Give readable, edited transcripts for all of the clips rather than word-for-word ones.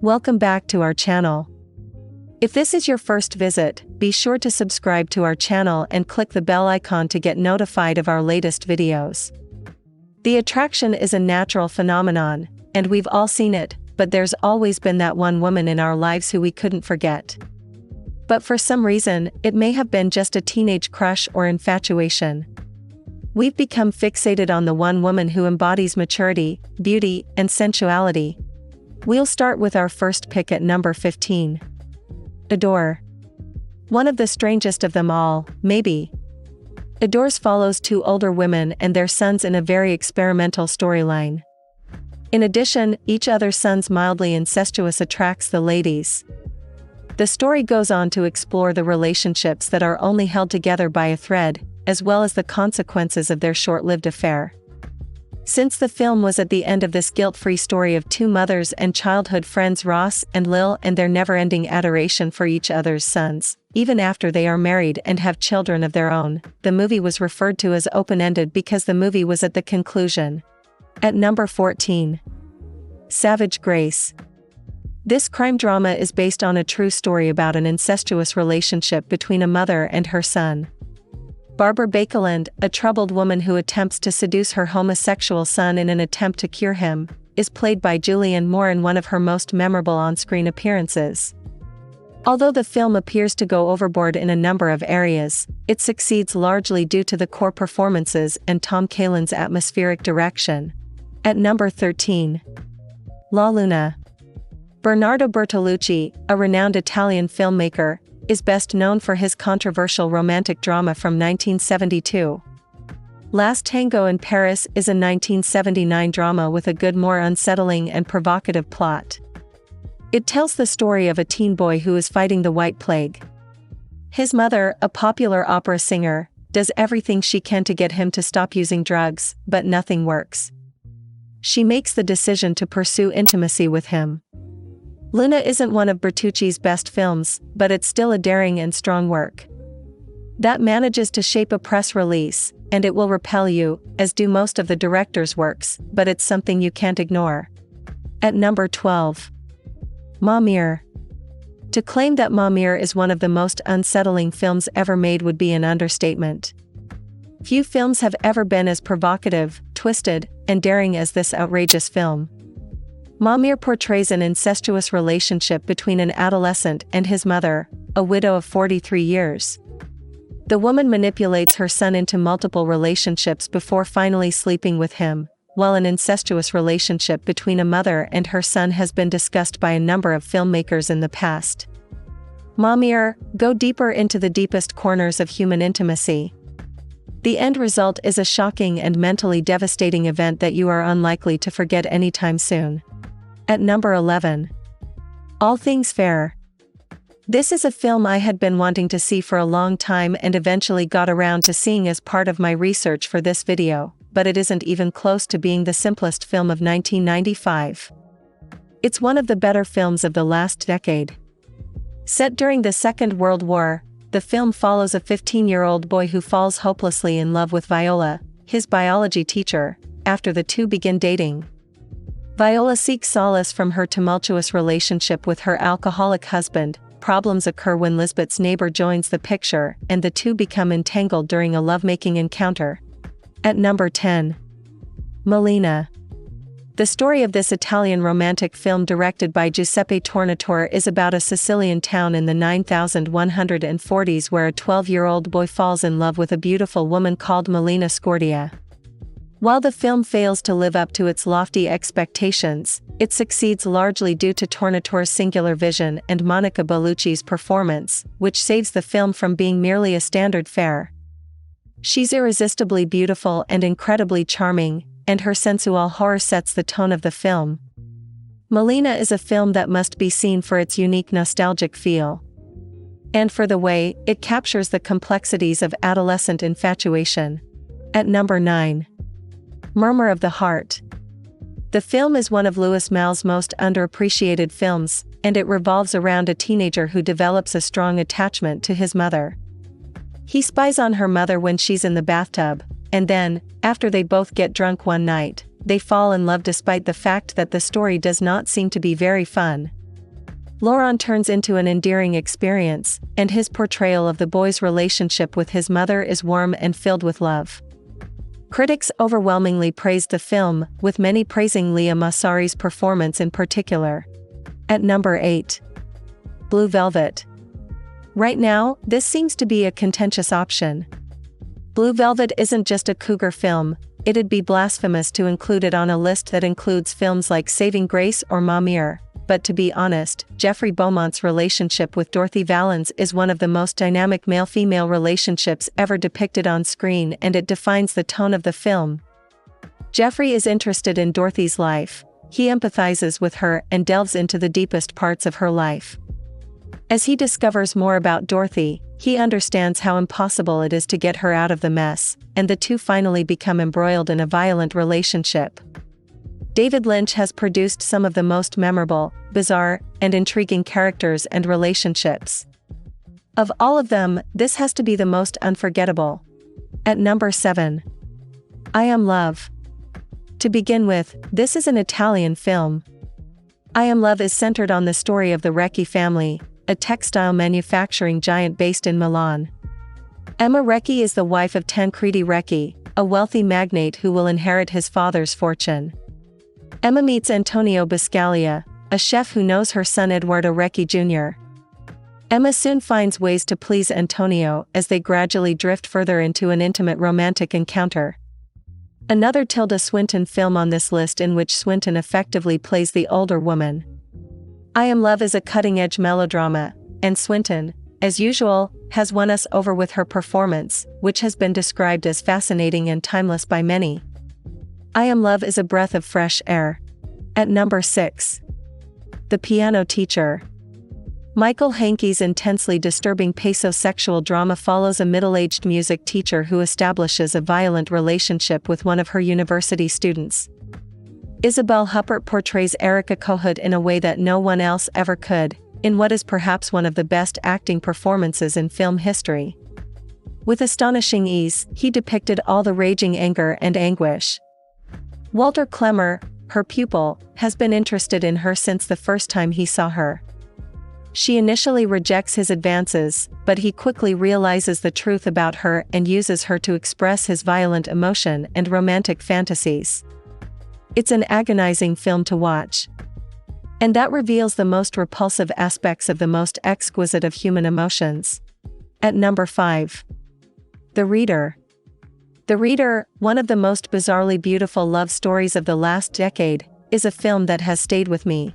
Welcome back to our channel. If this is your first visit, be sure to subscribe to our channel and click the bell icon to get notified of our latest videos. The attraction is a natural phenomenon, and we've all seen it, but there's always been that one woman in our lives who we couldn't forget. But for some reason, it may have been just a teenage crush or infatuation. We've become fixated on the one woman who embodies maturity, beauty, and sensuality. We'll start with our first pick at number 15. Adore. One of the strangest of them all, maybe. Adore follows two older women and their sons in a very experimental storyline. In addition, each other's son's mildly incestuous attracts the ladies. The story goes on to explore the relationships that are only held together by a thread, as well as the consequences of their short-lived affair. Since the film was at the end of this guilt-free story of two mothers and childhood friends Ross and Lil and their never-ending adoration for each other's sons, even after they are married and have children of their own, the movie was referred to as open-ended because the movie was at the conclusion. At number 14. Savage Grace. This crime drama is based on a true story about an incestuous relationship between a mother and her son. Barbara Baekeland, a troubled woman who attempts to seduce her homosexual son in an attempt to cure him, is played by Julianne Moore in one of her most memorable on-screen appearances. Although the film appears to go overboard in a number of areas, it succeeds largely due to the core performances and Tom Kalin's atmospheric direction. At number 13. La Luna. Bernardo Bertolucci, a renowned Italian filmmaker, is best known for his controversial romantic drama from 1972. Last Tango in Paris is a 1979 drama with a good, more unsettling and provocative plot. It tells the story of a teen boy who is fighting the White Plague. His mother, a popular opera singer, does everything she can to get him to stop using drugs, but nothing works. She makes the decision to pursue intimacy with him. Luna isn't one of Bertucci's best films, but it's still a daring and strong work. That manages to shape a press release, and it will repel you, as do most of the director's works, but it's something you can't ignore. At number 12. Murmur. To claim that Murmur is one of the most unsettling films ever made would be an understatement. Few films have ever been as provocative, twisted, and daring as this outrageous film. Murmur portrays an incestuous relationship between an adolescent and his mother, a widow of 43 years. The woman manipulates her son into multiple relationships before finally sleeping with him, while an incestuous relationship between a mother and her son has been discussed by a number of filmmakers in the past. Murmur go deeper into the deepest corners of human intimacy. The end result is a shocking and mentally devastating event that you are unlikely to forget anytime soon. At number 11. All Things Fair. This is a film I had been wanting to see for a long time and eventually got around to seeing as part of my research for this video, but it isn't even close to being the simplest film of 1995. It's one of the better films of the last decade. Set during the Second World War, the film follows a 15-year-old boy who falls hopelessly in love with Viola, his biology teacher, after the two begin dating. Viola seeks solace from her tumultuous relationship with her alcoholic husband. Problems occur when Lisbeth's neighbor joins the picture, and the two become entangled during a lovemaking encounter. At number 10. Malena. The story of this Italian romantic film directed by Giuseppe Tornatore is about a Sicilian town in the 9140s where a 12-year-old boy falls in love with a beautiful woman called Malena Scordia. While the film fails to live up to its lofty expectations, it succeeds largely due to Tornatore's singular vision and Monica Bellucci's performance, which saves the film from being merely a standard fare. She's irresistibly beautiful and incredibly charming, and her sensual horror sets the tone of the film. Malena is a film that must be seen for its unique nostalgic feel, and for the way it captures the complexities of adolescent infatuation. At number 9. Murmur of the Heart. The film is one of Louis Malle's most underappreciated films, and it revolves around a teenager who develops a strong attachment to his mother. He spies on her mother when she's in the bathtub, and then, after they both get drunk one night, they fall in love despite the fact that the story does not seem to be very fun. Laurent turns into an endearing experience, and his portrayal of the boy's relationship with his mother is warm and filled with love. Critics overwhelmingly praised the film, with many praising Leah Massari's performance in particular. At number 8. Blue Velvet. Right now, this seems to be a contentious option. Blue Velvet isn't just a Cougar film, it'd be blasphemous to include it on a list that includes films like Saving Grace or Murmur. But to be honest, Jeffrey Beaumont's relationship with Dorothy Valens is one of the most dynamic male-female relationships ever depicted on screen, and it defines the tone of the film. Jeffrey is interested in Dorothy's life, he empathizes with her and delves into the deepest parts of her life. As he discovers more about Dorothy, he understands how impossible it is to get her out of the mess, and the two finally become embroiled in a violent relationship. David Lynch has produced some of the most memorable, bizarre, and intriguing characters and relationships. Of all of them, this has to be the most unforgettable. At number 7. I Am Love. To begin with, this is an Italian film. I Am Love is centered on the story of the Recchi family, a textile manufacturing giant based in Milan. Emma Recchi is the wife of Tancredi Recchi, a wealthy magnate who will inherit his father's fortune. Emma meets Antonio Biscaglia, a chef who knows her son Eduardo Recchi Jr. Emma soon finds ways to please Antonio as they gradually drift further into an intimate romantic encounter. Another Tilda Swinton film on this list in which Swinton effectively plays the older woman. I Am Love is a cutting-edge melodrama, and Swinton, as usual, has won us over with her performance, which has been described as fascinating and timeless by many. I Am Love is a breath of fresh air. At number 6. The Piano Teacher. Michael Hanke's intensely disturbing paeso-sexual drama follows a middle-aged music teacher who establishes a violent relationship with one of her university students. Isabelle Huppert portrays Erica Kohut in a way that no one else ever could, in what is perhaps one of the best acting performances in film history. With astonishing ease, he depicted all the raging anger and anguish. Walter Klemmer, her pupil, has been interested in her since the first time he saw her. She initially rejects his advances, but he quickly realizes the truth about her and uses her to express his violent emotion and romantic fantasies. It's an agonizing film to watch. And that reveals the most repulsive aspects of the most exquisite of human emotions. At number 5. The Reader. The Reader, one of the most bizarrely beautiful love stories of the last decade, is a film that has stayed with me.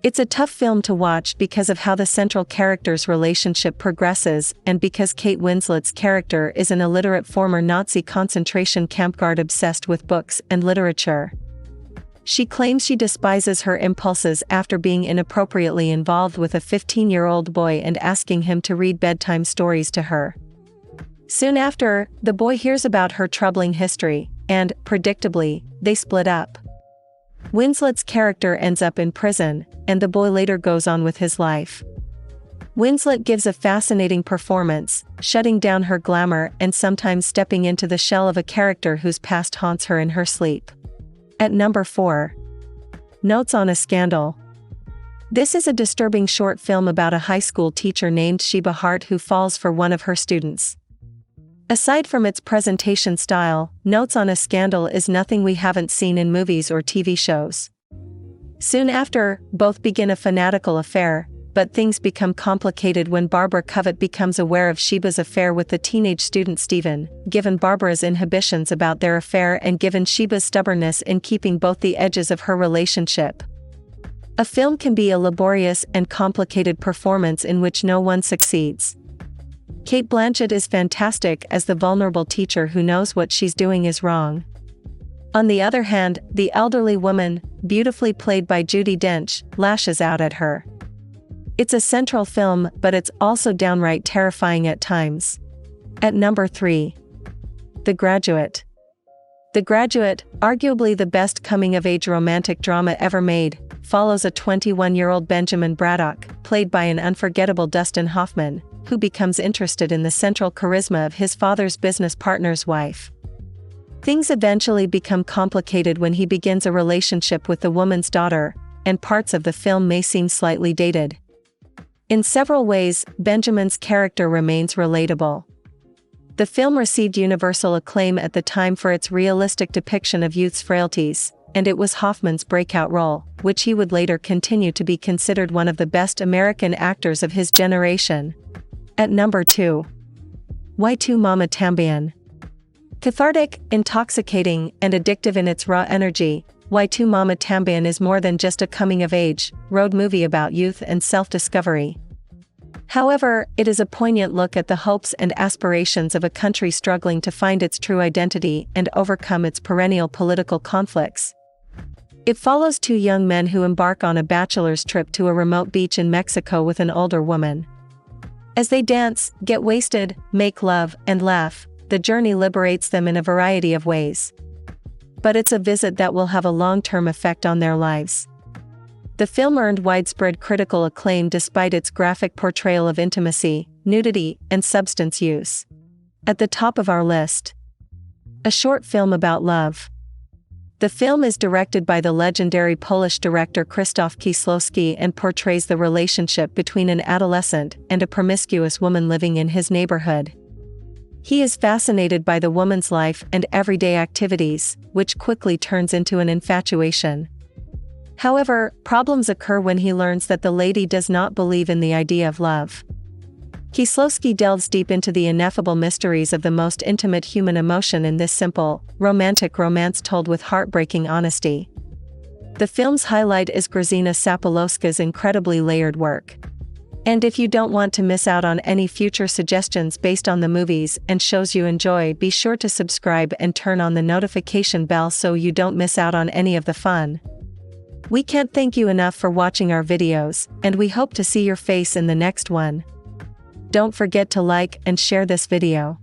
It's a tough film to watch because of how the central character's relationship progresses and because Kate Winslet's character is an illiterate former Nazi concentration camp guard obsessed with books and literature. She claims she despises her impulses after being inappropriately involved with a 15-year-old boy and asking him to read bedtime stories to her. Soon after, the boy hears about her troubling history, and, predictably, they split up. Winslet's character ends up in prison, and the boy later goes on with his life. Winslet gives a fascinating performance, shutting down her glamour and sometimes stepping into the shell of a character whose past haunts her in her sleep. At number 4. Notes on a Scandal. This is a disturbing short film about a high school teacher named Sheba Hart who falls for one of her students. Aside from its presentation style, Notes on a Scandal is nothing we haven't seen in movies or TV shows. Soon after, both begin a fanatical affair, but things become complicated when Barbara Covett becomes aware of Sheba's affair with the teenage student Stephen, given Barbara's inhibitions about their affair and given Sheba's stubbornness in keeping both the edges of her relationship. A film can be a laborious and complicated performance in which no one succeeds. Cate Blanchett is fantastic as the vulnerable teacher who knows what she's doing is wrong. On the other hand, the elderly woman, beautifully played by Judi Dench, lashes out at her. It's a central film, but it's also downright terrifying at times. At number 3. The Graduate. The Graduate, arguably the best coming-of-age romantic drama ever made, follows a 21-year-old Benjamin Braddock, played by an unforgettable Dustin Hoffman, who becomes interested in the central charisma of his father's business partner's wife. Things eventually become complicated when he begins a relationship with the woman's daughter, and parts of the film may seem slightly dated. In several ways, Benjamin's character remains relatable. The film received universal acclaim at the time for its realistic depiction of youth's frailties, and it was Hoffman's breakout role, which he would later continue to be considered one of the best American actors of his generation. At number 2. Tu Mamá También. Cathartic, intoxicating, and addictive in its raw energy, Tu Mamá También is more than just a coming-of-age road movie about youth and self-discovery. However, it is a poignant look at the hopes and aspirations of a country struggling to find its true identity and overcome its perennial political conflicts. It follows two young men who embark on a bachelor's trip to a remote beach in Mexico with an older woman. As they dance, get wasted, make love, and laugh, the journey liberates them in a variety of ways. But it's a visit that will have a long-term effect on their lives. The film earned widespread critical acclaim despite its graphic portrayal of intimacy, nudity, and substance use. At the top of our list, a short film about love. The film is directed by the legendary Polish director Krzysztof Kieślowski and portrays the relationship between an adolescent and a promiscuous woman living in his neighborhood. He is fascinated by the woman's life and everyday activities, which quickly turns into an infatuation. However, problems occur when he learns that the lady does not believe in the idea of love. Kieślowski delves deep into the ineffable mysteries of the most intimate human emotion in this simple, romantic romance told with heartbreaking honesty. The film's highlight is Grażyna Sapolowska's incredibly layered work. And if you don't want to miss out on any future suggestions based on the movies and shows you enjoy, be sure to subscribe and turn on the notification bell so you don't miss out on any of the fun. We can't thank you enough for watching our videos, and we hope to see your face in the next one. Don't forget to like and share this video.